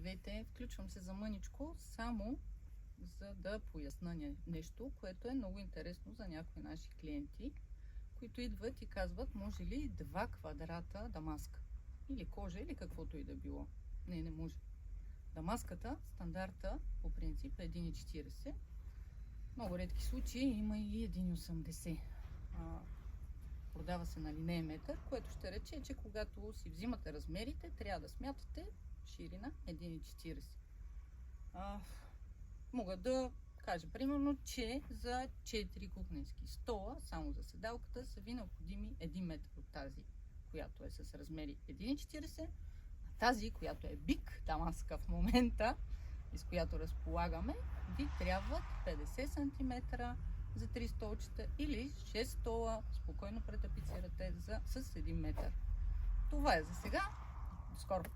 Здравейте! Включвам се за мъничко, само за да поясна нещо, което е много интересно за някои наши клиенти, които идват и казват, може ли 2 квадрата дамаска или кожа или каквото и да било. Не може. Дамаската, стандарта по принцип е 1,40. Много редки случаи има и 1,80. Продава се на линеен метър, което ще рече, че когато си взимате размерите, трябва да смятате ширина 1,40. Мога да кажа примерно, че за 4 кухненски стола, само за седалката, са ви необходими 1 метър от тази, която е с размери 1,40, а тази, която е бик дамаска в момента и с която разполагаме, ви трябват 50 см за 3 столчета или 6 стола, спокойно претапицирате с 1 метър. Това е за сега. До скоро!